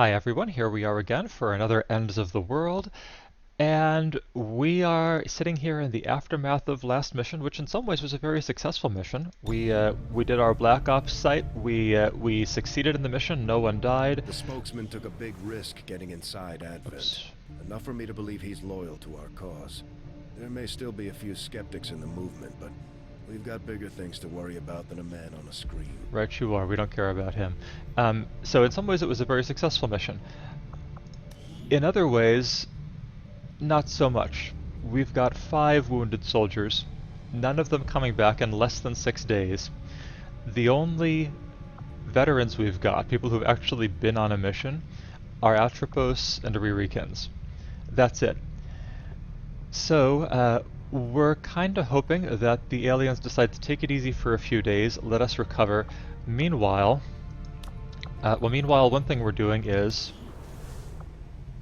Hi everyone, here we are again for another Ends of the World, and we are sitting here in the aftermath of last mission, which in some ways was a very successful mission. We did our Black Ops site, we succeeded in the mission, no one died. The spokesman took a big risk getting inside Advent. Oops. Enough for me to believe he's loyal to our cause. There may still be a few skeptics in the movement, but we've got bigger things to worry about than a man on a screen. Right you are, we don't care about him. So in some ways it was a very successful mission. In other ways, not so much. We've got 5 wounded soldiers, none of them coming back in less than 6 days. The only veterans we've got, people who've actually been on a mission, are Atropos and Ririkins. That's it. So, we're kinda hoping that the aliens decide to take it easy for a few days, let us recover. Meanwhile, one thing we're doing is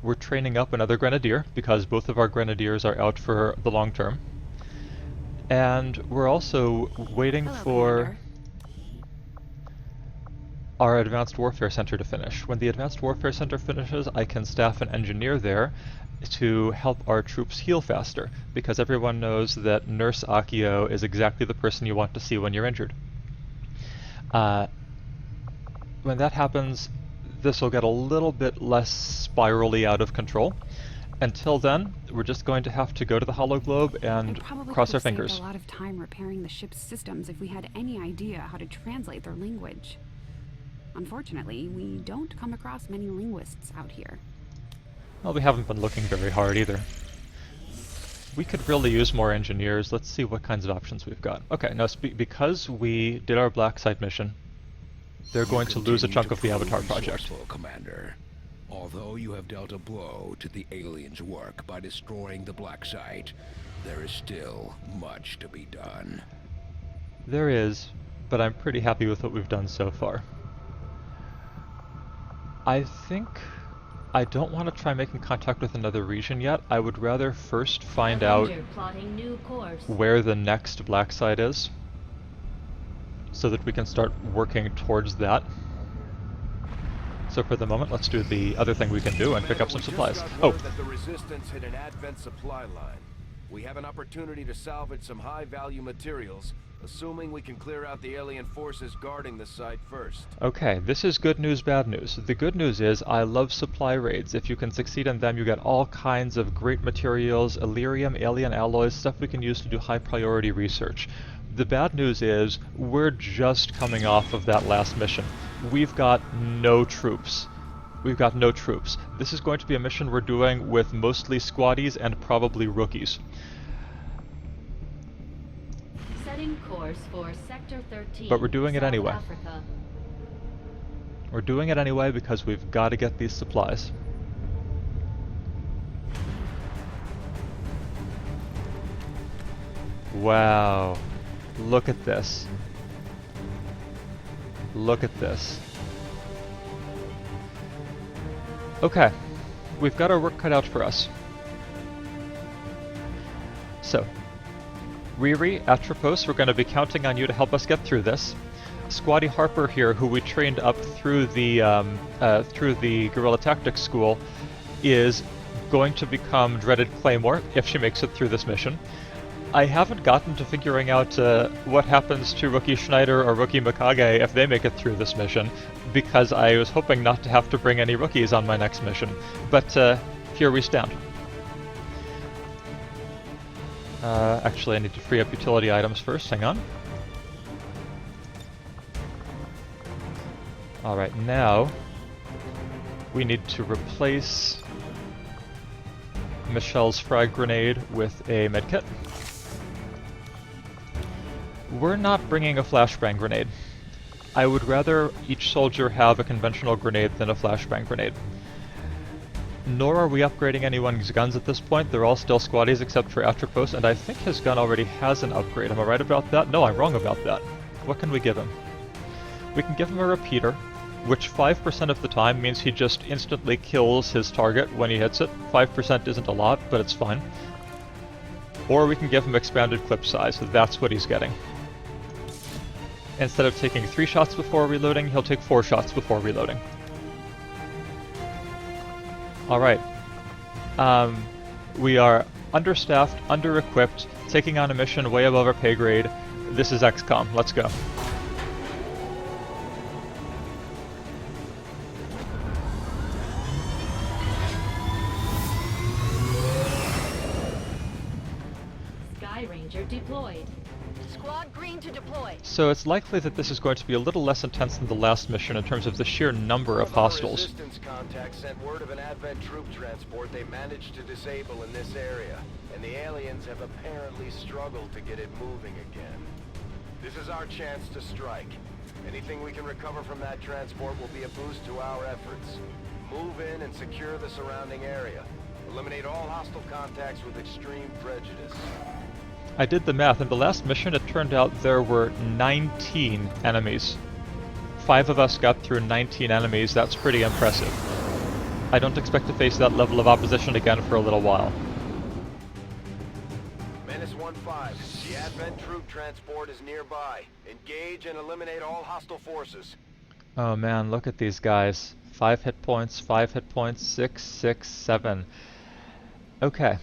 we're training up another grenadier, because both of our grenadiers are out for the long term. And we're also waiting for our Advanced Warfare Center to finish. When the Advanced Warfare Center finishes, I can staff an engineer there to help our troops heal faster, because everyone knows that Nurse Akio is exactly the person you want to see when you're injured. When that happens, this will get a little bit less spirally out of control. Until then, we're just going to have to go to the Hollow Globe and cross our fingers. Saved a lot of time repairing the ship's systems if we had any idea how to translate their language. Unfortunately, we don't come across many linguists out here. Well, we haven't been looking very hard either. We could really use more engineers. Let's see what kinds of options we've got. Okay, now because we did our blacksite mission, they're going to lose a chunk of the Avatar project. Commander. Although you have dealt a blow to the aliens' work by destroying the blacksite, there is still much to be done. There is, but I'm pretty happy with what we've done so far. I think I don't want to try making contact with another region yet. I would rather first find out where the next blacksite is, so that we can start working towards that. So for the moment, let's do the other thing we can do and pick up some supplies. Oh! That the Resistance hit an Advent supply line. We have an opportunity to salvage some high-value materials, assuming we can clear out the alien forces guarding the site first. Okay, this is good news, bad news. The good news is I love supply raids. If you can succeed in them, you get all kinds of great materials, Illyrium, alien alloys, stuff we can use to do high-priority research. The bad news is we're just coming off of that last mission. We've got no troops. We've got no troops. This is going to be a mission we're doing with mostly squaddies and probably rookies. Setting course for Sector 13. But we're doing it South anyway. Africa. We're doing it anyway because we've got to get these supplies. Wow. Look at this. Look at this. Okay. We've got our work cut out for us. So, Riri, Atropos, we're going to be counting on you to help us get through this. Squatty Harper here, who we trained up through the Guerrilla Tactics School, is going to become Dreaded Claymore if she makes it through this mission. I haven't gotten to figuring out what happens to Rookie Schneider or Rookie Mikage if they make it through this mission, because I was hoping not to have to bring any rookies on my next mission. But here we stand. Actually, I need to free up utility items first. Hang on. Alright, now we need to replace Michelle's frag grenade with a medkit. We're not bringing a flashbang grenade. I would rather each soldier have a conventional grenade than a flashbang grenade. Nor are we upgrading anyone's guns at this point. They're all still squaddies except for Atropos, and I think his gun already has an upgrade. Am I right about that? No, I'm wrong about that. What can we give him? We can give him a repeater, which 5% of the time means he just instantly kills his target when he hits it. 5% isn't a lot, but it's fine. Or we can give him expanded clip size. That's what he's getting. Instead of taking 3 shots before reloading, he'll take 4 shots before reloading. Alright. We are understaffed, under-equipped, taking on a mission way above our pay grade. This is XCOM. Let's go. Sky Ranger deployed. Squad green to deploy. So it's likely that this is going to be a little less intense than the last mission in terms of the sheer number of hostiles. Resistance contacts sent word of an Advent troop transport they managed to disable in this area, and the aliens have apparently struggled to get it moving again. This is our chance to strike. Anything we can recover from that transport will be a boost to our efforts. Move in and secure the surrounding area. Eliminate all hostile contacts with extreme prejudice. I did the math. In the last mission, it turned out there were 19 enemies. 5 of us got through 19 enemies. That's pretty impressive. I don't expect to face that level of opposition again for a little while. Menace 1-5. The Advent troop transport is nearby. Engage and eliminate all hostile forces. Oh man, look at these guys. 5 hit points, 5 hit points, 6, 6, 7. Okay.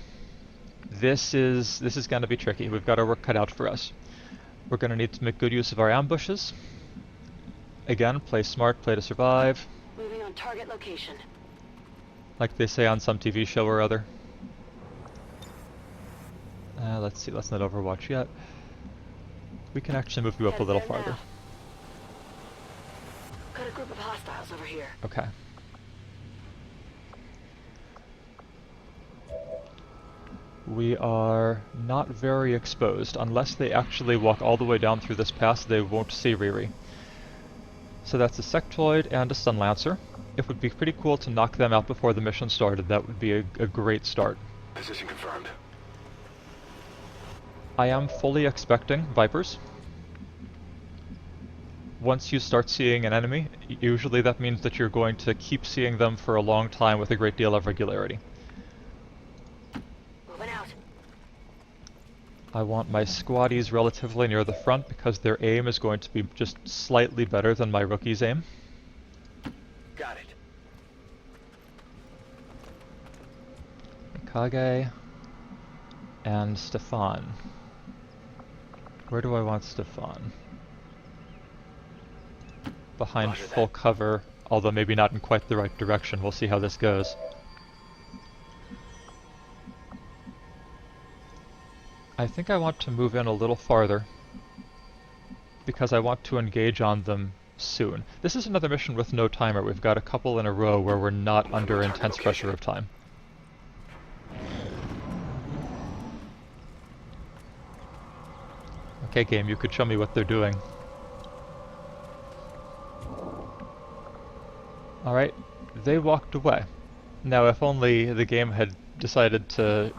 This is going to be tricky. We've got our work cut out for us. We're going to need to make good use of our ambushes. Again, play smart, play to survive. Moving on target location. Like they say on some TV show or other. Let's see, let's not overwatch yet. We can actually move you up a little farther. Now. Got a group of hostiles over here. Okay. We are not very exposed. Unless they actually walk all the way down through this pass, they won't see Juri. So that's a sectoid and a stun lancer. It would be pretty cool to knock them out before the mission started. That would be a great start. Position confirmed. I am fully expecting Vipers. Once you start seeing an enemy, usually that means that you're going to keep seeing them for a long time with a great deal of regularity. Moving out. I want my squaddies relatively near the front because their aim is going to be just slightly better than my rookie's aim. Got it. Kage and Stefan. Where do I want Stefan? Behind Roger full that. cover, although maybe not in quite the right direction. We'll see how this goes. I think I want to move in a little farther because I want to engage on them soon. This is another mission with no timer. We've got a couple in a row where we're not under intense pressure of time. Okay, game, you could show me what they're doing. Alright, they walked away. Now, if only the game had decided to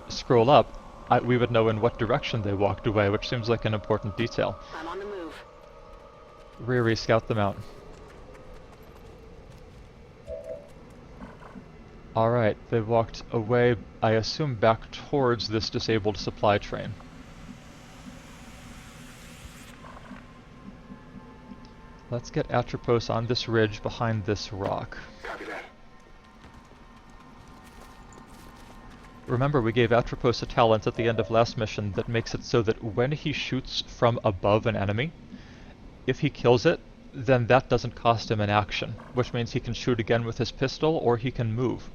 scroll up, we would know in what direction they walked away, which seems like an important detail. I'm on the move. Riri, scout them out. Alright, they walked away, I assume back towards this disabled supply train. Let's get Atropos on this ridge behind this rock. Copy that. Remember, we gave Atropos a talent at the end of last mission that makes it so that when he shoots from above an enemy, if he kills it, then that doesn't cost him an action, which means he can shoot again with his pistol or he can move.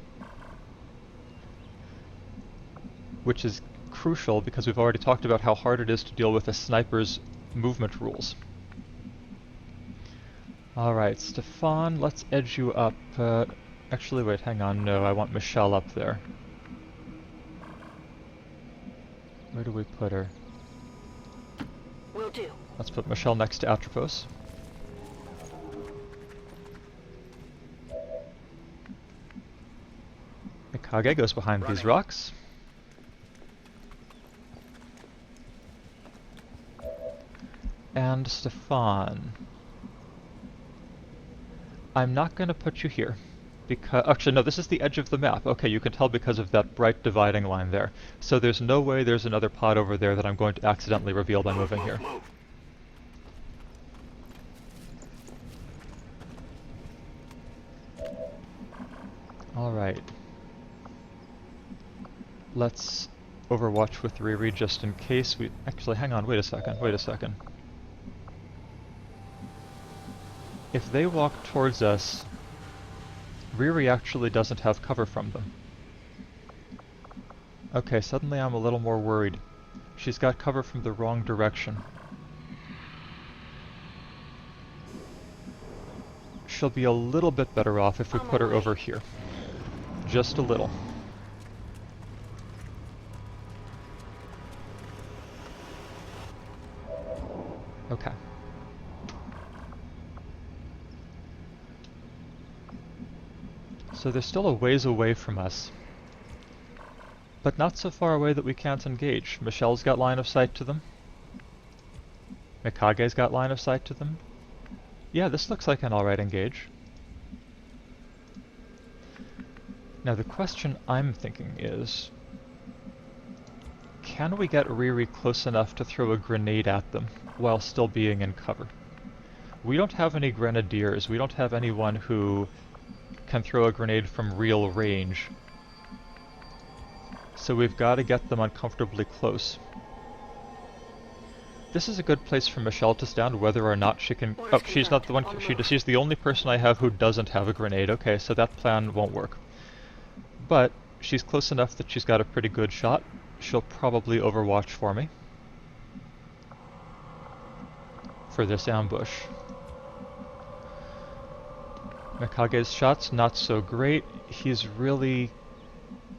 Which is crucial because we've already talked about how hard it is to deal with a sniper's movement rules. Alright, Stefan, let's edge you up. Actually, wait, hang on, no, I want Michelle up there. Where do we put her? Will do. Let's put Michelle next to Atropos. Mikage goes behind these rocks. And Stefan. I'm not going to put you here. Because actually, no, this is the edge of the map. Okay, you can tell because of that bright dividing line there. So there's no way there's another pod over there that I'm going to accidentally reveal by moving here. Alright. Let's overwatch with Riri just in case we... Actually, hang on, wait a second. If they walk towards us, Riri actually doesn't have cover from them. Okay, suddenly I'm a little more worried. She's got cover from the wrong direction. She'll be a little bit better off if we put her over here. Just a little. Okay. So they're still a ways away from us. But not so far away that we can't engage. Michelle's got line of sight to them. Mikage's got line of sight to them. Yeah, this looks like an alright engage. Now the question I'm thinking is, can we get Riri close enough to throw a grenade at them while still being in cover? We don't have any grenadiers. We don't have anyone who can throw a grenade from real range. So we've got to get them uncomfortably close. This is a good place for Michelle to stand, whether or not she can... Oh, she's not the one... She's the only person I have who doesn't have a grenade. Okay, so that plan won't work. But she's close enough that she's got a pretty good shot. She'll probably overwatch for me. For this ambush. Mikage's shot's not so great. He's really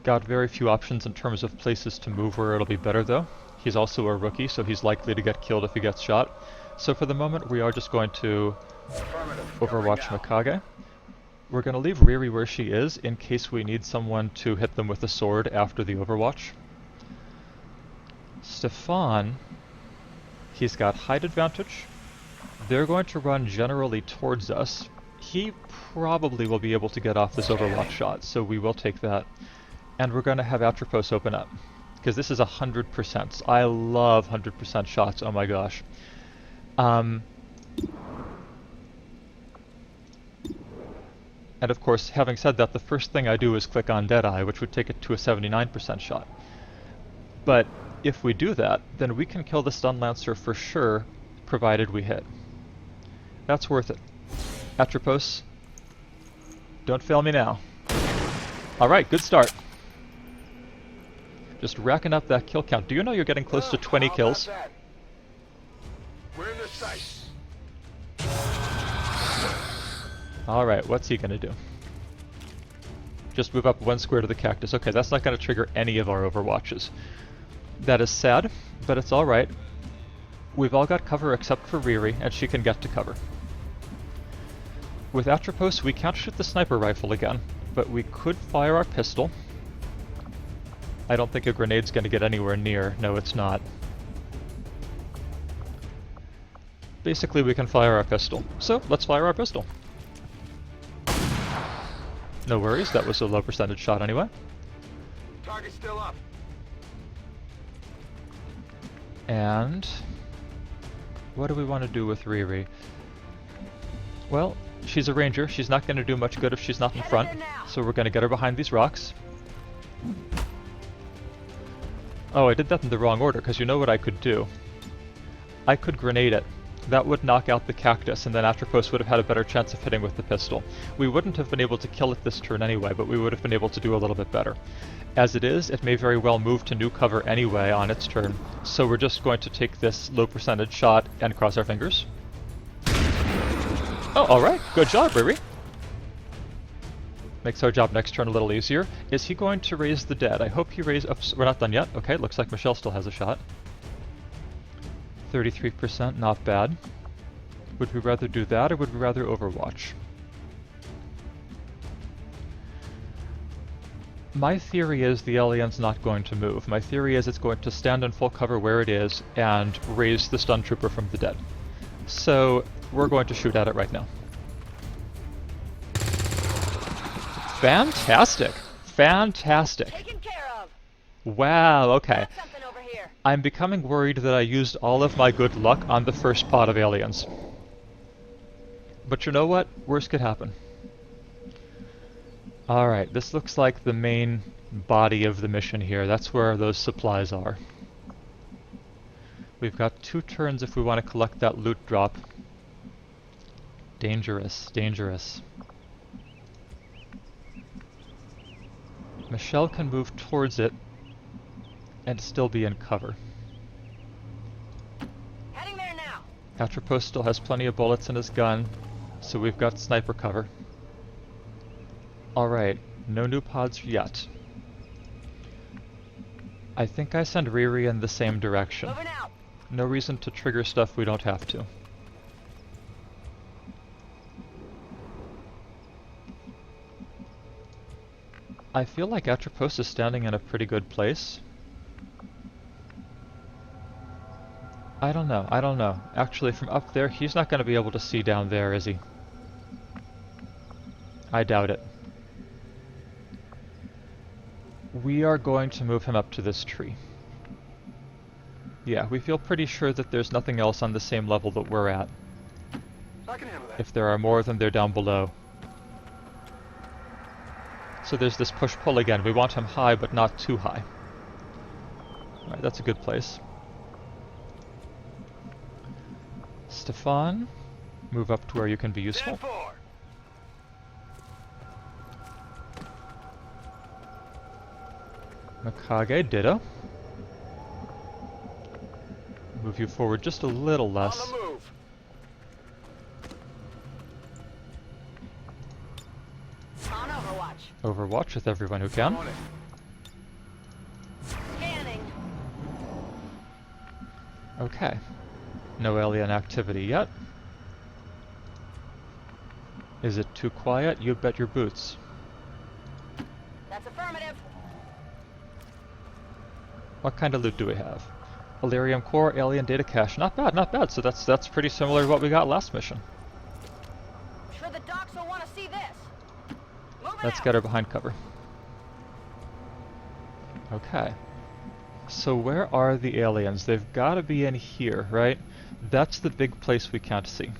got very few options in terms of places to move where it'll be better though. He's also a rookie, so he's likely to get killed if he gets shot. So for the moment we are just going to overwatch Mikage. We're going to leave Riri where she is in case we need someone to hit them with a sword after the overwatch. Stefan, he's got height advantage. They're going to run generally towards us. He probably will be able to get off this overwatch shot, so we will take that. And we're going to have Atropos open up, because this is 100%. I love 100% shots, oh my gosh. And of course, having said that, the first thing I do is click on Deadeye, which would take it to a 79% shot. But if we do that, then we can kill the Stun Lancer for sure, provided we hit. That's worth it. Atropos, don't fail me now. Alright, good start. Just racking up that kill count. Do you know you're getting close to 20 kills? We're in the sight. Alright, what's he gonna do? Just move up one square to the cactus. Okay, that's not gonna trigger any of our overwatches. That is sad, but it's alright. We've all got cover except for Riri, and she can get to cover. With Atropos, we can't shoot the sniper rifle again, but we could fire our pistol. I don't think a grenade's gonna get anywhere near. No, it's not. Basically, we can fire our pistol. So, let's fire our pistol. No worries, that was a low percentage shot anyway. Target's still up. And what do we want to do with Riri? Well, she's a ranger. She's not going to do much good if she's not in front. So we're going to get her behind these rocks. Oh, I did that in the wrong order, because you know what I could do? I could grenade it. That would knock out the cactus, and then Atropos would have had a better chance of hitting with the pistol. We wouldn't have been able to kill it this turn anyway, but we would have been able to do a little bit better. As it is, it may very well move to new cover anyway on its turn, so we're just going to take this low percentage shot and cross our fingers. Oh, alright. Good job, Riri. Makes our job next turn a little easier. Is he going to raise the dead? I hope he raises... Oops, we're not done yet. Okay, looks like Michelle still has a shot. 33%, not bad. Would we rather do that, or would we rather overwatch? My theory is the alien's not going to move. My theory is it's going to stand in full cover where it is and raise the stun trooper from the dead. So, we're going to shoot at it right now. Fantastic! Fantastic! Taken care of. Wow, okay. Got something over here. I'm becoming worried that I used all of my good luck on the first pot of aliens. But you know what? Worst could happen. Alright, this looks like the main body of the mission here. That's where those supplies are. We've got 2 turns if we want to collect that loot drop. Dangerous, dangerous. Michelle can move towards it and still be in cover. Heading there now. Atropos still has plenty of bullets in his gun, so we've got sniper cover. Alright, no new pods yet. I think I send Riri in the same direction. Moving out. No reason to trigger stuff we don't have to. I feel like Atropos is standing in a pretty good place. I don't know, I don't know. Actually, from up there, he's not going to be able to see down there, is he? I doubt it. We are going to move him up to this tree. Yeah, we feel pretty sure that there's nothing else on the same level that we're at. I can handle that. If there are more, then they're down below. So there's this push-pull again. We want him high, but not too high. Alright, that's a good place. Stefan, move up to where you can be useful. 10-4. Mikage, ditto. Move you forward just a little On less. the move. On Overwatch. Overwatch with everyone who can. On it. Scanning. Okay. No alien activity yet. Is it too quiet? You bet your boots. That's affirmative. What kind of loot do we have? Elerium core, alien data cache. Not bad, not bad. So that's pretty similar to what we got last mission. Sure the docs will want to see this. Moving Let's out. get her behind cover. Okay. So where are the aliens? They've got to be in here, right? That's the big place we can't see.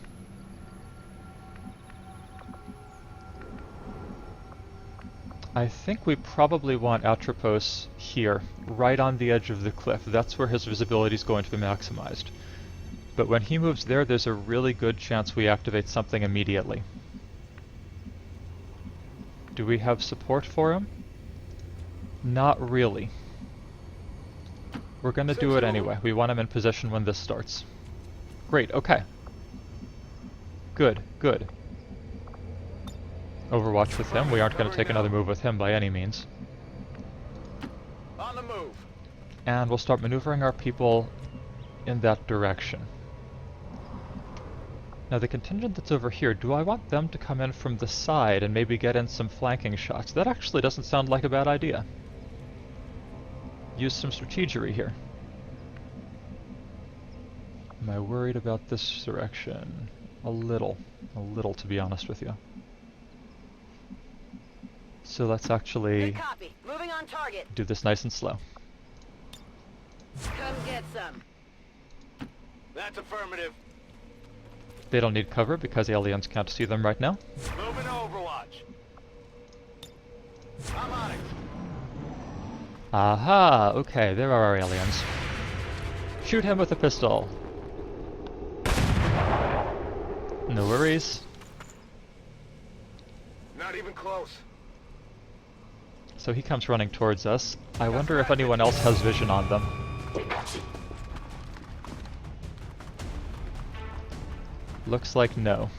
I think we probably want Atropos here, right on the edge of the cliff. That's where his visibility is going to be maximized. But when he moves there, there's a really good chance we activate something immediately. Do we have support for him? Not really. We're gonna do it anyway. We want him in position when this starts. Great, okay. Good, good. Overwatch with him. We aren't going to take another move with him by any means. On the move. And we'll start maneuvering our people in that direction. Now the contingent that's over here, do I want them to come in from the side and maybe get in some flanking shots? That actually doesn't sound like a bad idea. Use some strategery here. Am I worried about this direction? A little to be honest with you. So let's actually Good copy. Moving on target. do this nice and slow. Come get some. That's affirmative. They don't need cover because aliens can't see them right now. Moving to Overwatch. I'm on it. Aha! Okay, there are our aliens. Shoot him with a pistol. No worries. Not even close. So he comes running towards us. I wonder if anyone else has vision on them. Looks like no.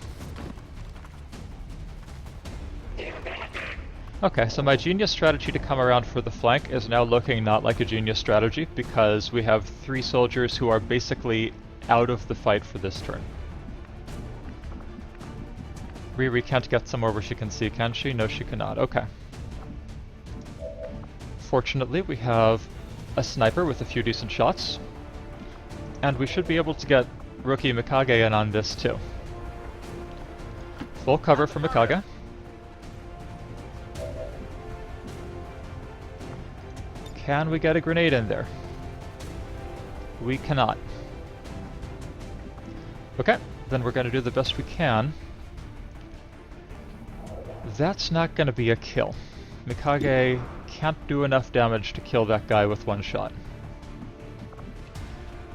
Okay, so my genius strategy to come around for the flank is now looking not like a genius strategy because we have 3 soldiers who are basically out of the fight for this turn. Riri can't get somewhere where she can see, can she? No, she cannot. Okay. Fortunately, we have a sniper with a few decent shots. And we should be able to get rookie Mikage in on this too. Full cover for Mikage. Can we get a grenade in there? We cannot. Okay, then we're going to do the best we can. That's not gonna be a kill. Mikage can't do enough damage to kill that guy with one shot.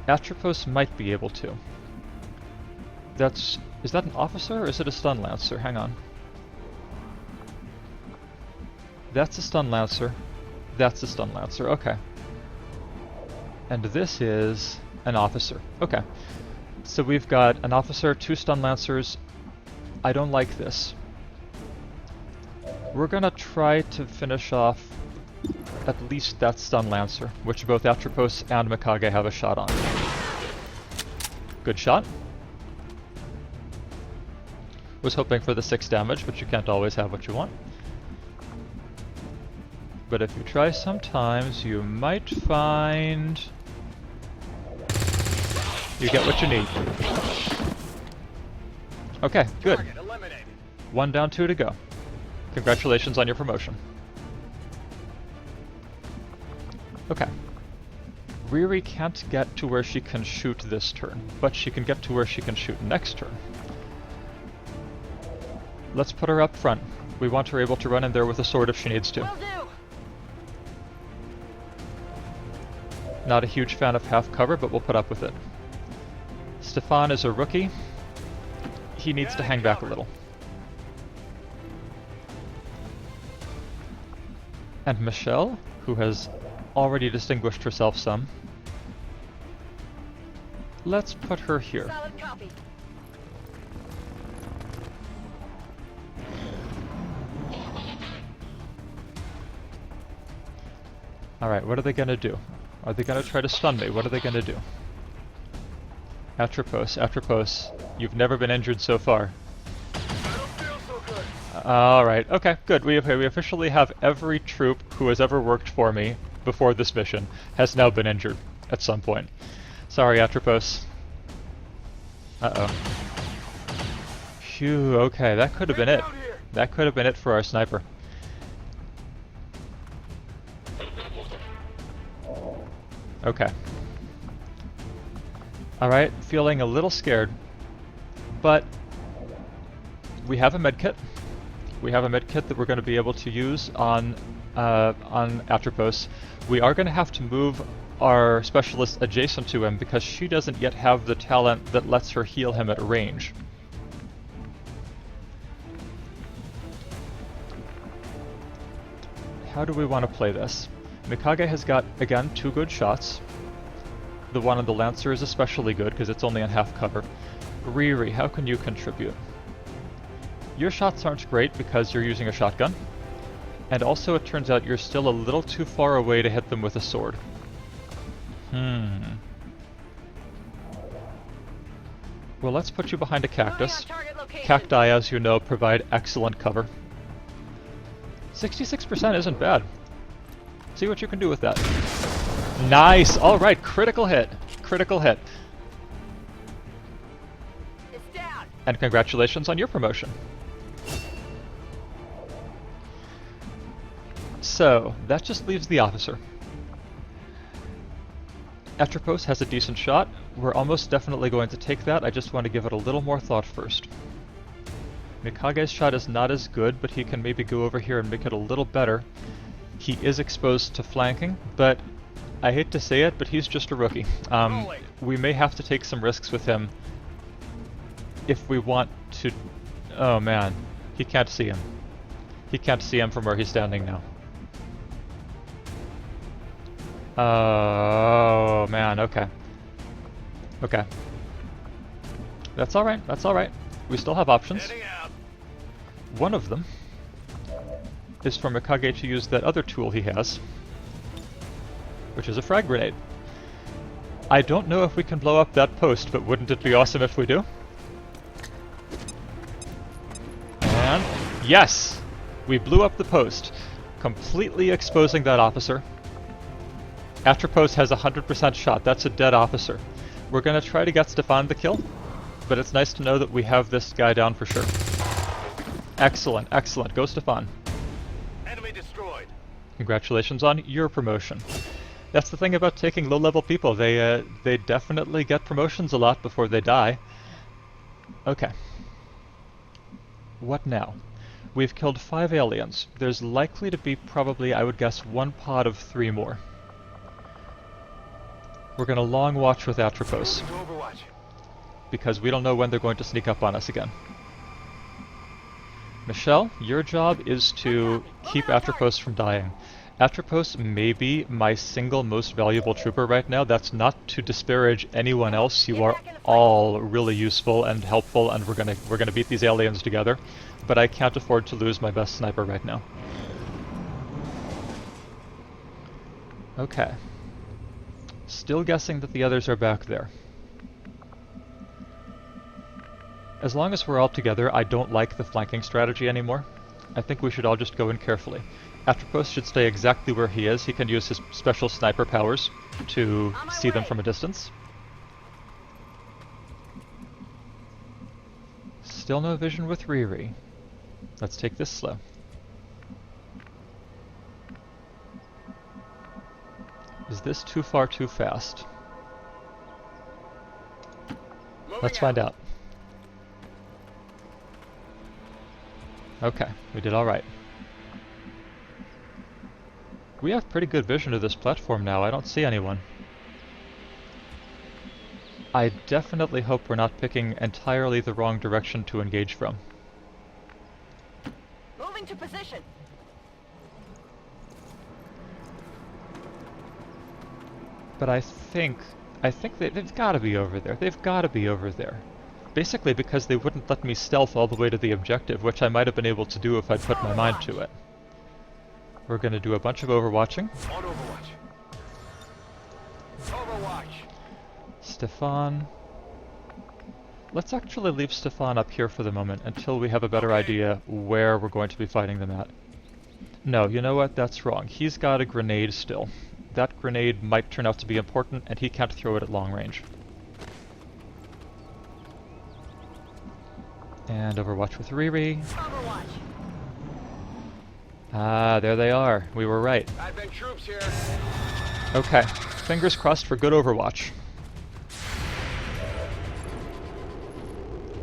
Atropos might be able to. Is that an officer or is it a stun lancer? Hang on. That's a stun lancer. That's a stun lancer, okay. And this is an officer. Okay. So we've got an officer, 2 stun lancers. I don't like this. We're gonna try to finish off at least that stun lancer, which both Atropos and Mikage have a shot on. Good shot. Was hoping for the 6 damage, but you can't always have what you want. But if you try sometimes, you might find you get what you need. Okay, good. 1 down, 2 to go. Congratulations on your promotion. Okay. Juri can't get to where she can shoot this turn, but she can get to where she can shoot next turn. Let's put her up front. We want her able to run in there with a sword if she needs to. Will do. Not a huge fan of half cover, but we'll put up with it. Stefan is a rookie. He needs to hang back a little. And Michelle, who has already distinguished herself some. Let's put her here. Solid copy. Alright, what are they gonna do? Are they gonna try to stun me? What are they gonna do? Atropos, Atropos, you've never been injured so far. Alright, okay, good. We officially have every troop who has ever worked for me before this mission has now been injured at some point. Sorry, Atropos. Uh-oh. Phew, okay, that could have been it. That could have been it for our sniper. Okay. Alright, feeling a little scared, but we have a medkit. We have a medkit that we're going to be able to use on Atropos. We are going to have to move our specialist adjacent to him because she doesn't yet have the talent that lets her heal him at range. How do we want to play this? Mikage has got, again, 2 good shots. The one on the Lancer is especially good because it's only on half cover. Juri, how can you contribute? Your shots aren't great because you're using a shotgun. And also it turns out you're still a little too far away to hit them with a sword. Well, let's put you behind a cactus. Cacti, as you know, provide excellent cover. 66% isn't bad. See what you can do with that. Nice! Alright, critical hit. Critical hit. It's down. And congratulations on your promotion. So, that just leaves the officer. Atropos has a decent shot. We're almost definitely going to take that. I just want to give it a little more thought first. Mikage's shot is not as good, but he can maybe go over here and make it a little better. He is exposed to flanking, but I hate to say it, but he's just a rookie. We may have to take some risks with him if we want to... Oh man, he can't see him. He can't see him from where he's standing now. Oh man, okay. Okay. That's alright, that's alright. We still have options. One of them is for Mikage to use that other tool he has, which is a frag grenade. I don't know if we can blow up that post, but wouldn't it be awesome if we do? And yes! We blew up the post, completely exposing that officer. Atropos has a 100% shot. That's a dead officer. We're gonna try to get Stefan the kill, but it's nice to know that we have this guy down for sure. Excellent, excellent. Go Stefan. Enemy destroyed. Congratulations on your promotion. That's the thing about taking low-level people. They definitely get promotions a lot before they die. Okay. What now? We've killed 5 aliens. There's likely to be probably, I would guess, 1 pod of 3 more. We're gonna long watch with Atropos, because we don't know when they're going to sneak up on us again. Michelle, your job is to keep Atropos from dying. Atropos may be my single most valuable trooper right now. That's not to disparage anyone else. You are all really useful and helpful, and we're gonna beat these aliens together. But I can't afford to lose my best sniper right now. Okay. Still guessing that the others are back there. As long as we're all together, I don't like the flanking strategy anymore. I think we should all just go in carefully. Atropos should stay exactly where he is. He can use his special sniper powers to see them from a distance. Still no vision with Juri. Let's take this slow. Is this too far too fast? Let's find out. Okay, we did alright. We have pretty good vision of this platform now. I don't see anyone. I definitely hope we're not picking entirely the wrong direction to engage from. Moving to position. But I think they've got to be over there. They've got to be over there. Basically because they wouldn't let me stealth all the way to the objective, which I might have been able to do if I'd put my mind to it. We're going to do a bunch of overwatching. On Overwatch. Overwatch. Stefan. Let's actually leave Stefan up here for the moment until we have a better idea where we're going to be fighting them at. No, you know what? That's wrong. He's got a grenade still. That grenade might turn out to be important, and he can't throw it at long range. And Overwatch with Juri. Overwatch. Ah, there they are. We were right. Advent troops here. Okay. Fingers crossed for good Overwatch.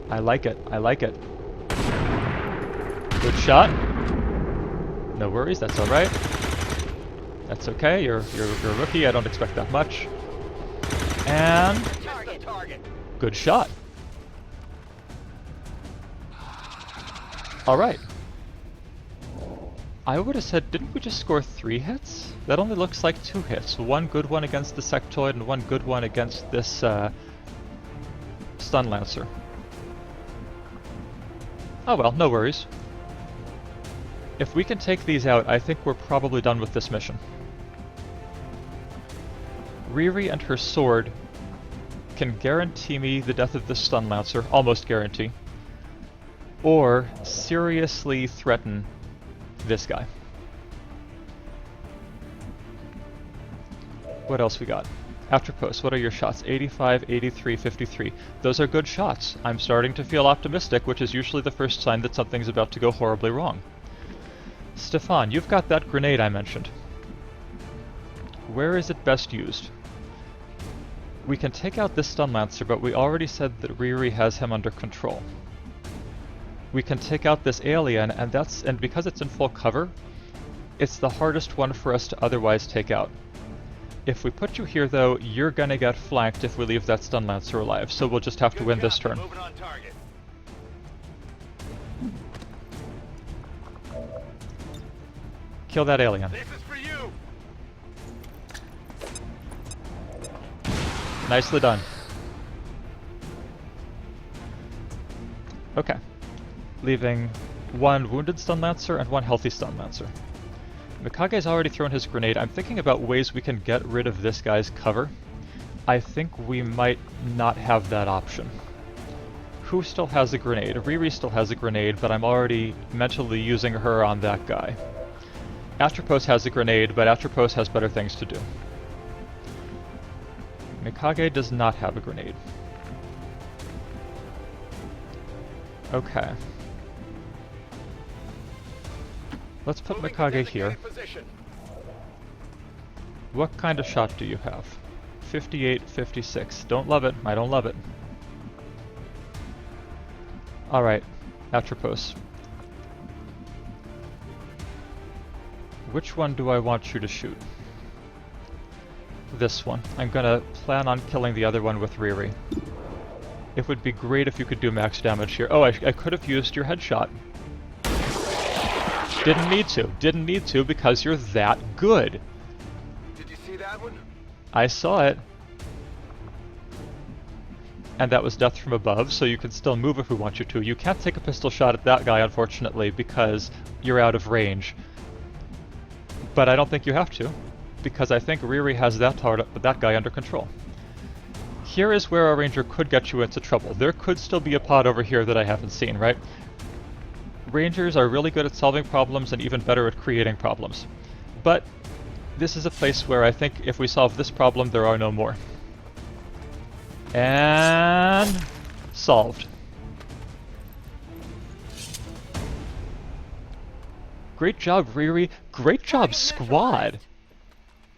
I like it. I like it. Good shot. No worries, that's alright. That's okay, you're a rookie, I don't expect that much. And... Target. good shot. Alright. I would have said, didn't we just score 3 hits? That only looks like 2 hits. 1 good one against the sectoid and 1 good one against this stun lancer. Oh well, no worries. If we can take these out, I think we're probably done with this mission. Juri and her sword can guarantee me the death of this stun lancer, almost guarantee, or seriously threaten this guy. What else we got? Atropos, what are your shots? 85, 83, 53. Those are good shots. I'm starting to feel optimistic, which is usually the first sign that something's about to go horribly wrong. Stefan, you've got that grenade I mentioned. Where is it best used? We can take out this stun lancer, but we already said that Juri has him under control. We can take out this alien, and because it's in full cover, it's the hardest one for us to otherwise take out. If we put you here, though, you're gonna get flanked if we leave that stun lancer alive, so we'll just have to win this turn. Moving on target. Kill that alien. This is for you. Nicely done. Okay. Leaving 1 wounded stun lancer and 1 healthy stun lancer. Mikage's already thrown his grenade. I'm thinking about ways we can get rid of this guy's cover. I think we might not have that option. Who still has a grenade? Juri still has a grenade, but I'm already mentally using her on that guy. Atropos has a grenade, but Atropos has better things to do. Mikage does not have a grenade. Okay. Let's put Mikage here. What kind of shot do you have? 58, 56. Don't love it. I don't love it. Alright. Atropos. Which one do I want you to shoot? This one. I'm gonna plan on killing the other one with Juri. It would be great if you could do max damage here. Oh, I could have used your headshot. Didn't need to. Didn't need to because you're that good. Did you see that one? I saw it. And that was death from above, so you can still move if we want you to. You can't take a pistol shot at that guy, unfortunately, because you're out of range. But I don't think you have to, because I think Juri has that guy under control. Here is where a ranger could get you into trouble. There could still be a pod over here that I haven't seen, right? Rangers are really good at solving problems and even better at creating problems. But this is a place where I think if we solve this problem, there are no more. And solved. Great job, Juri. Great job, squad.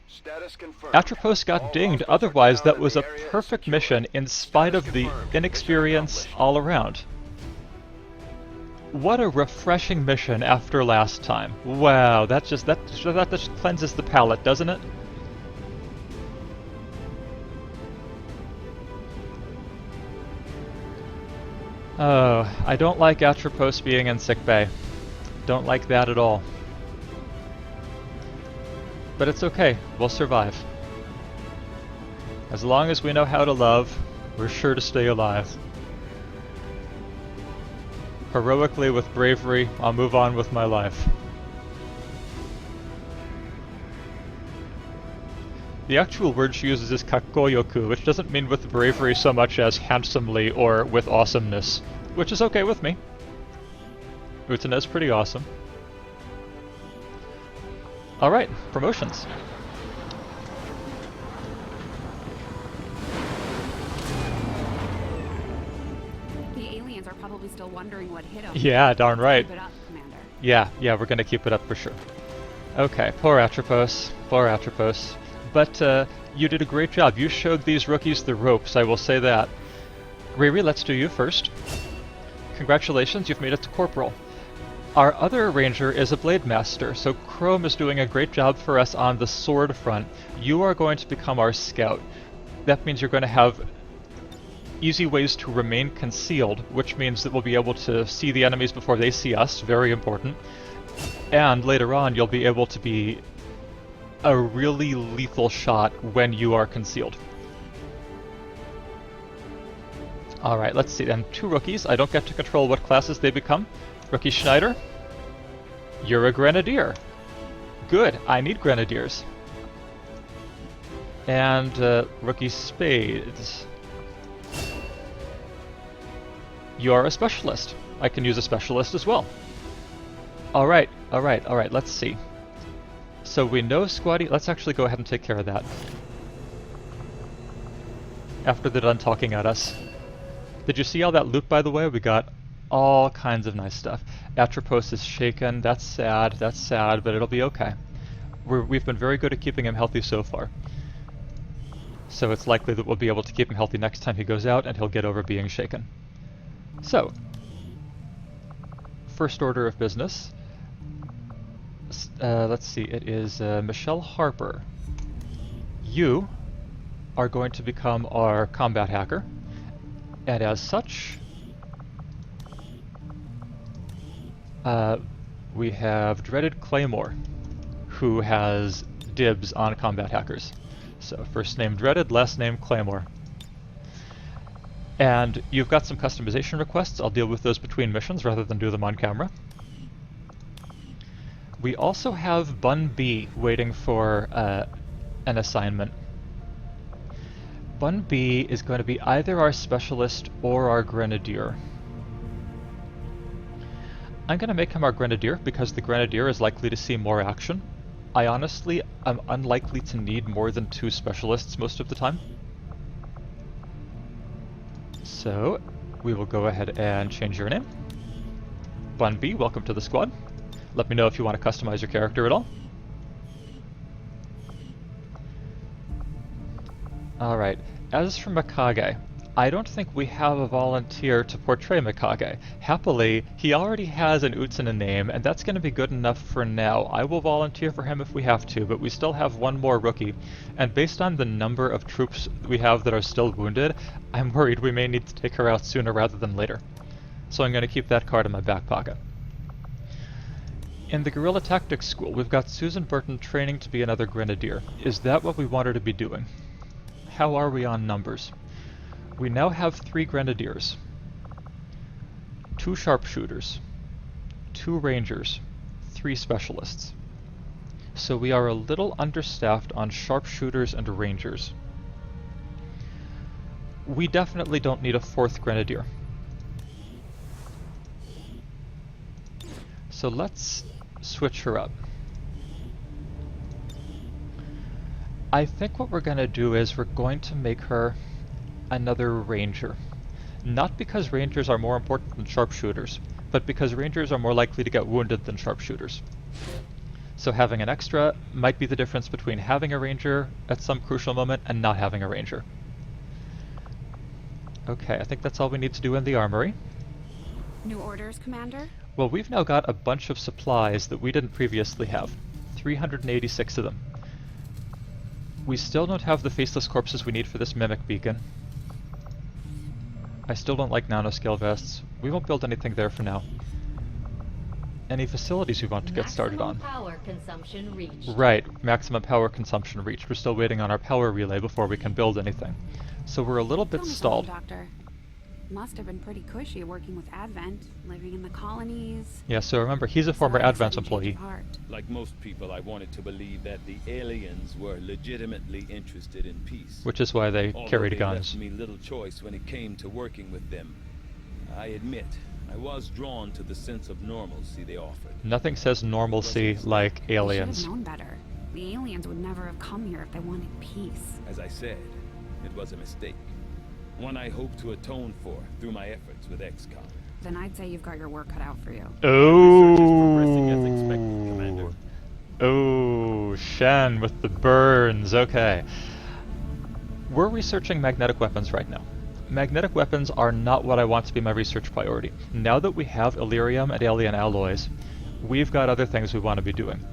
Status confirmed. Atropos got dinged, otherwise that was a perfect mission in spite of the inexperience all around. What a refreshing mission after last time. Wow, that just cleanses the palate, doesn't it? Oh, I don't like Atropos being in sickbay. Don't like that at all. But it's okay, we'll survive. As long as we know how to love, we're sure to stay alive. Heroically with bravery, I'll move on with my life. The actual word she uses is kakkoyoku, which doesn't mean with bravery so much as handsomely or with awesomeness, which is okay with me. Utena is pretty awesome. Alright, promotions. The aliens are probably still wondering what hit them. Yeah, darn right. Keep it up, Commander. Yeah, we're gonna keep it up for sure. Okay, poor Atropos. Poor Atropos. But, you did a great job. You showed these rookies the ropes, I will say that. Juri, let's do you first. Congratulations, you've made it to Corporal. Our other ranger is a Blade Master, so Chrome is doing a great job for us on the sword front. You are going to become our scout. That means you're going to have easy ways to remain concealed, which means that we'll be able to see the enemies before they see us, very important. And later on, you'll be able to be a really lethal shot when you are concealed. Alright, let's see then. 2 rookies. I don't get to control what classes they become. Rookie Schneider, you're a Grenadier. Good, I need Grenadiers. And Rookie Spades, you are a Specialist. I can use a Specialist as well. Alright, let's see. So we know Squatty, let's actually go ahead and take care of that. After they're done talking at us. Did you see all that loot, by the way? We got all kinds of nice stuff. Atropos is shaken, that's sad, but it'll be okay. We've been very good at keeping him healthy so far. So it's likely that we'll be able to keep him healthy next time he goes out and he'll get over being shaken. So, first order of business. Let's see, it is Michelle Harper. You are going to become our combat hacker, and as such, we have Dreaded Claymore, who has dibs on combat hackers. So first name Dreaded, last name Claymore. And you've got some customization requests. I'll deal with those between missions rather than do them on camera. We also have Bun B waiting for an assignment. Bun B is going to be either our Specialist or our Grenadier. I'm going to make him our Grenadier because the Grenadier is likely to see more action. I honestly am unlikely to need more than 2 Specialists most of the time. So, we will go ahead and change your name. Bun B, welcome to the squad. Let me know if you want to customize your character at all. Alright, as for Mikage, I don't think we have a volunteer to portray Mikage. Happily, he already has an Utsuna name, and that's going to be good enough for now. I will volunteer for him if we have to, but we still have one more rookie, and based on the number of troops we have that are still wounded, I'm worried we may need to take her out sooner rather than later. So I'm going to keep that card in my back pocket. In the Guerrilla Tactics School, we've got Susan Burton training to be another Grenadier. Is that what we want her to be doing? How are we on numbers? We now have 3 Grenadiers, 2 Sharpshooters, 2 Rangers, 3 Specialists. So we are a little understaffed on Sharpshooters and Rangers. We definitely don't need a 4th Grenadier. So let's switch her up. I think what we're going to do is we're going to make her another Ranger. Not because Rangers are more important than Sharpshooters, but because Rangers are more likely to get wounded than Sharpshooters. So having an extra might be the difference between having a Ranger at some crucial moment and not having a Ranger. Okay, I think that's all we need to do in the armory. New orders, Commander? Well, we've now got a bunch of supplies that we didn't previously have. 386 of them. We still don't have the faceless corpses we need for this mimic beacon. I still don't like nanoscale vests. We won't build anything there for now. Any facilities we want to get started on? Maximum power consumption reached. Right, maximum power consumption reached. We're still waiting on our power relay before we can build anything. So we're a little bit Tell me stalled. something, Doctor. Must have been pretty cushy working with Advent, living in the colonies. Yeah, so remember, he's a former Sorry, Advent sudden change employee. of heart. Like most people, I wanted to believe that the aliens were legitimately interested in peace. Which is why they Although carried they guns. left me little choice when it came to working with them. I admit, I was drawn to the sense of normalcy they offered. Nothing says normalcy like We should aliens. have known better. The aliens would never have come here if they wanted peace. As I said, it was a mistake. One I hope to atone for through my efforts with XCOM. Then I'd say you've got your work cut out for you. progressing as expected, Commander. Oh, Shen with the burns. Okay. We're researching magnetic weapons right now. Magnetic weapons are not what I want to be my research priority. Now that we have Illyrium and alien alloys, we've got other things we want to be doing.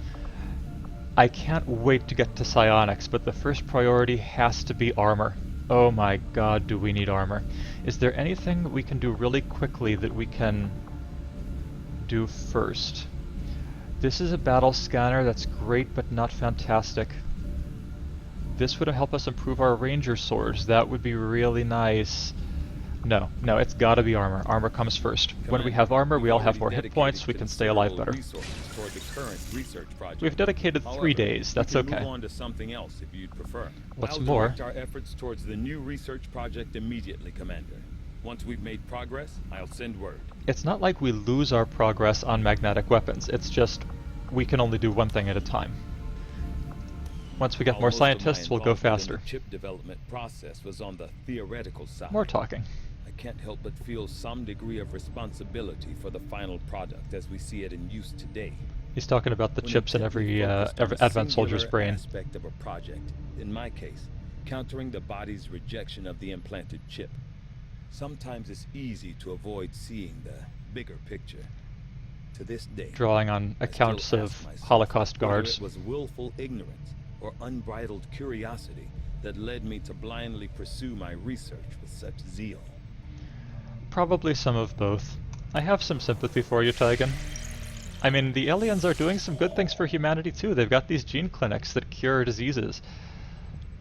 I can't wait to get to psionics, but the first priority has to be armor. Oh my god, do we need armor. Is there anything we can do really quickly that we can do first? This is a battle scanner that's great but not fantastic. This would help us improve our ranger swords. That would be really nice. No, it's gotta be armor. Armor comes first. When we have armor, we all have more hit points, we can stay alive better. We've dedicated 3 days, that's we can okay. move on to something else if you'd prefer. What's I'll more- direct our efforts towards the new research project immediately, Commander. Once we've made progress, I'll send word. It's not like we lose our progress on magnetic weapons, it's just we can only do one thing at a time. Once we get more Almost of my scientists, we'll go involvement in faster. the chip development process was on the theoretical side. More talking. I can't help but feel some degree of responsibility for the final product as we see it in use today. He's talking about the When chips in intently every focused on a Advent soldier's singular brain. aspect of a project, in my case, countering the body's rejection of the implanted chip. Sometimes it's easy to avoid seeing the bigger picture. To this day, Drawing on I accounts still of ask myself Holocaust whether guards. it was willful ignorance or unbridled curiosity that led me to blindly pursue my research with such zeal. Probably some of both. I have some sympathy for you, Tigan. I mean, the aliens are doing some good things for humanity too. They've got these gene clinics that cure diseases.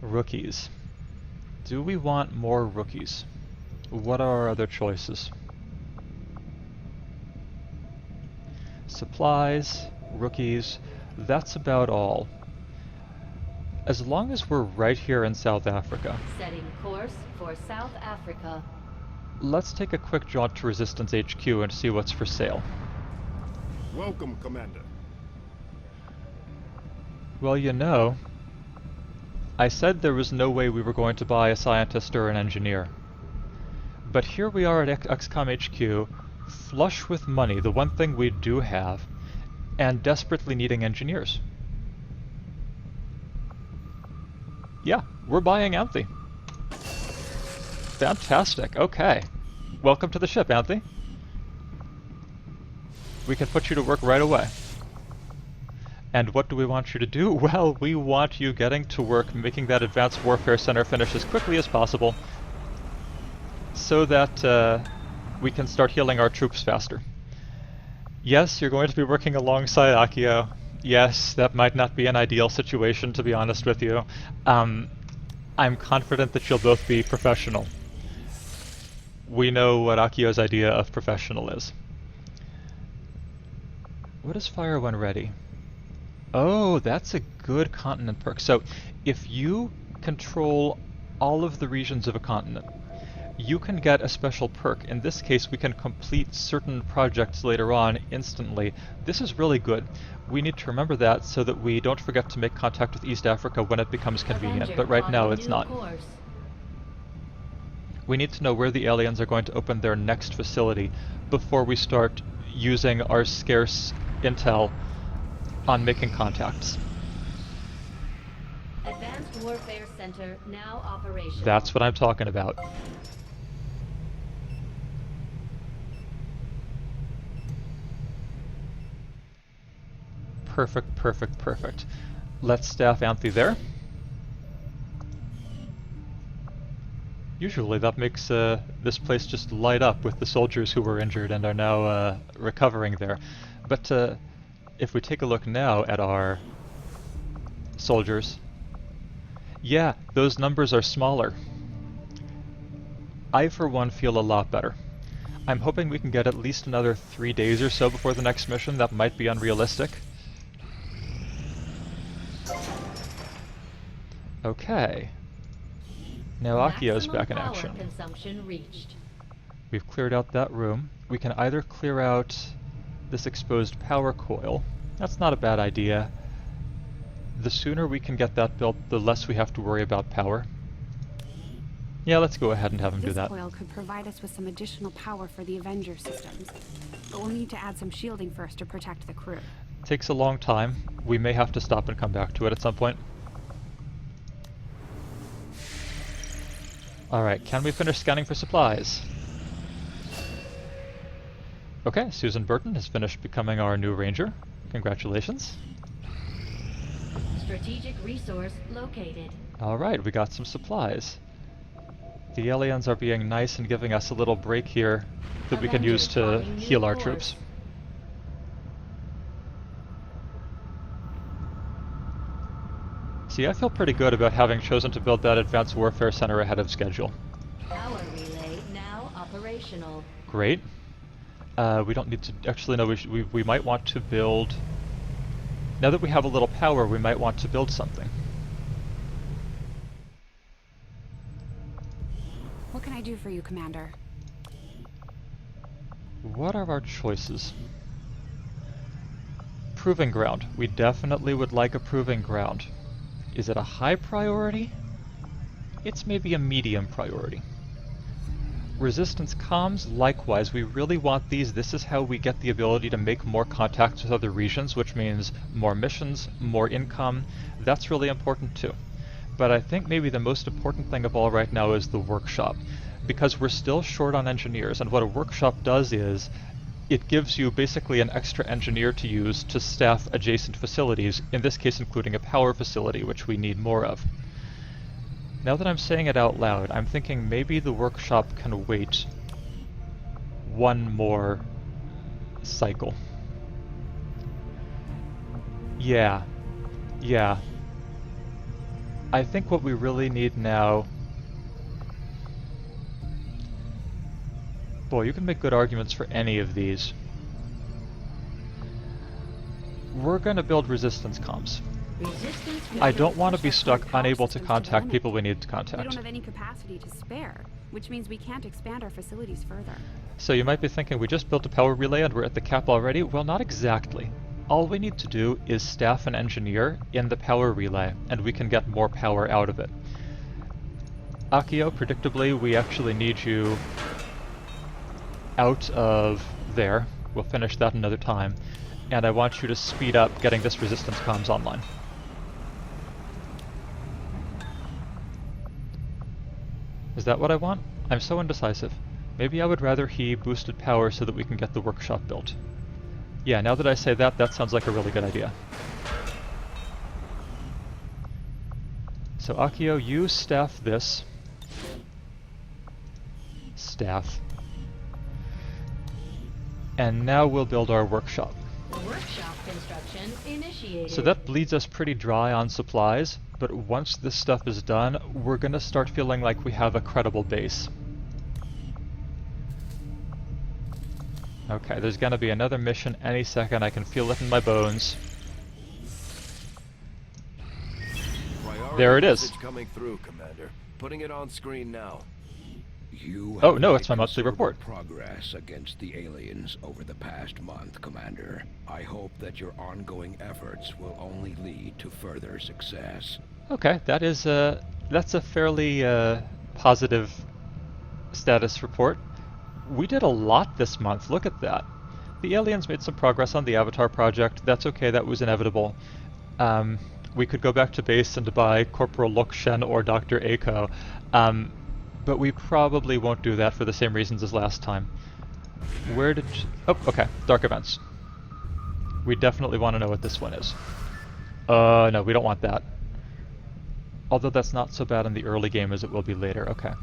Rookies. Do we want more rookies? What are our other choices? Supplies, rookies, that's about all. As long as we're right here in South Africa, Setting course for South Africa. let's take a quick jaunt to Resistance HQ and see what's for sale. Welcome, Commander. Well, you know, I said there was no way we were going to buy a scientist or an engineer. But here we are at XCOM HQ, flush with money, the one thing we do have, and desperately needing engineers. Yeah, we're buying Anthe. Fantastic, okay. Welcome to the ship, Anthony. We can put you to work right away. And what do we want you to do? Well, we want you getting to work making that Advanced Warfare Center finish as quickly as possible so that we can start healing our troops faster. Yes, you're going to be working alongside Akio. Yes, that might not be an ideal situation, to be honest with you. I'm confident that you'll both be professional. We know what Akio's idea of professional is. What is fire when ready? Oh, that's a good continent perk. So, if you control all of the regions of a continent, you can get a special perk. In this case, we can complete certain projects later on instantly. This is really good. We need to remember that so that we don't forget to make contact with East Africa when it becomes convenient, Avenger but right now plotting it's new not. course. We need to know where the aliens are going to open their next facility before we start using our scarce intel on making contacts. Advanced Warfare Center now operational. That's what I'm talking about. Perfect, perfect, perfect. Let's staff Anthe there. Usually that makes this place just light up with the soldiers who were injured and are now recovering there. But if we take a look now at our soldiers, yeah, those numbers are smaller. I, for one, feel a lot better. I'm hoping we can get at least another 3 days or so before the next mission. That might be unrealistic. Okay. Now Akio's back in action. Consumption reached. We've cleared out that room. We can either clear out this exposed power coil. That's not a bad idea. The sooner we can get that built, the less we have to worry about power. Yeah, let's go ahead and have him do that. This coil could provide us with some additional power for the Avenger systems, but we'll need to add some shielding first to protect the crew. Takes a long time. We may have to stop and come back to it at some point. Alright, can we finish scanning for supplies? Okay, Susan Burton has finished becoming our new ranger. Congratulations. Strategic resource located. Alright, we got some supplies. The aliens are being nice and giving us a little break here that we can use to heal our troops. See, I feel pretty good about having chosen to build that Advanced Warfare Center ahead of schedule. Power relay now operational. Great. We don't need to... Actually, no, we might want to build... Now that we have a little power, we might want to build something. What can I do for you, Commander? What are our choices? Proving ground. We definitely would like a proving ground. Is it a high priority? It's maybe a medium priority. Resistance comms, likewise, we really want these. This is how we get the ability to make more contacts with other regions, which means more missions, more income. That's really important too. But I think maybe the most important thing of all right now is the workshop, because we're still short on engineers, and what a workshop does is it gives you basically an extra engineer to use to staff adjacent facilities, in this case including a power facility, which we need more of. Now that I'm saying it out loud, I'm thinking maybe the workshop can wait one more cycle. Yeah. I think what we really need now... Boy, you can make good arguments for any of these. We're gonna build resistance comms. I don't want to be stuck unable to contact people we need to We contact. don't have any capacity to spare, which means we can't expand our facilities further. So you might be thinking, we just built a power relay and we're at the cap already? Well, not exactly. All we need to do is staff an engineer in the power relay, and we can get more power out of it. Akio, predictably, we actually need you out of there. We'll finish that another time. And I want you to speed up getting this resistance comms online. Is that what I want? I'm so indecisive. Maybe I would rather he boosted power so that we can get the workshop built. Yeah, now that I say that, that sounds like a really good idea. So Akio, you staff this. Staff. And now we'll build our workshop. Workshop construction initiated. So that bleeds us pretty dry on supplies, but once this stuff is done, we're gonna start feeling like we have a credible base. Okay, there's gonna be another mission any second. I can feel it in my bones. There it is. Coming through, Commander. Putting it on screen now. You Oh, have no, made it's my monthly considerable report. Progress against the aliens over the past month, Commander. I hope that your ongoing efforts will only lead to further success. Okay, that's a fairly positive status report. We did a lot this month, look at that. The aliens made some progress on the Avatar project. That's okay, that was inevitable. We could go back to base and buy Corporal Lokshen or Dr. Eiko, but we probably won't do that for the same reasons as last time. Where did... Oh, okay, Dark Events. We definitely want to know what this one is. No, we don't want that. Although that's not so bad in the early game as it will be later, okay.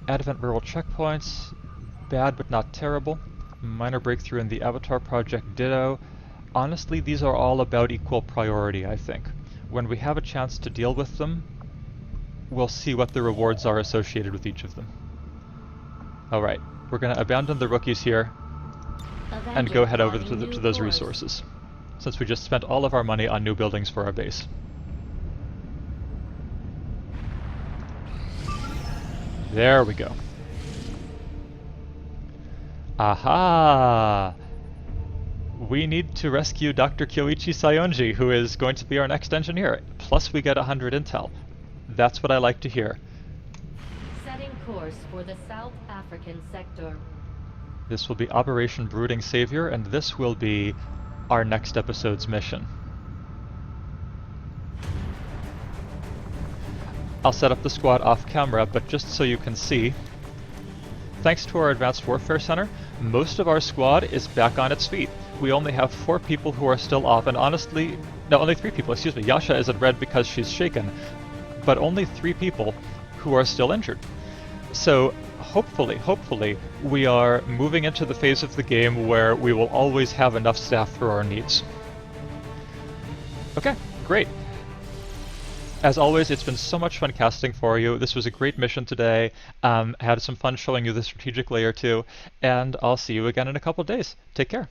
Advent rural checkpoints, bad but not terrible. Minor breakthrough in the Avatar project, ditto. Honestly, these are all about equal priority, I think. When we have a chance to deal with them, we'll see what the rewards are associated with each of them. Alright, we're gonna abandon the rookies here and go head over to those resources, since we just spent all of our money on new buildings for our base. There we go. Aha! We need to rescue Dr. Kyoichi Sayonji, who is going to be our next engineer. Plus we get 100 intel. That's what I like to hear. Setting course for the South African sector. This will be Operation Brooding Savior, and this will be our next episode's mission. I'll set up the squad off camera, but just so you can see, thanks to our Advanced Warfare Center, most of our squad is back on its feet. We only have 4 people who are still off, and honestly, no, only 3 people, excuse me. Yasha is in red because she's shaken, but only 3 people who are still injured. So, hopefully, we are moving into the phase of the game where we will always have enough staff for our needs. Okay, great. As always, it's been so much fun casting for you. This was a great mission today. Had some fun showing you the strategic layer too, and I'll see you again in a couple days. Take care.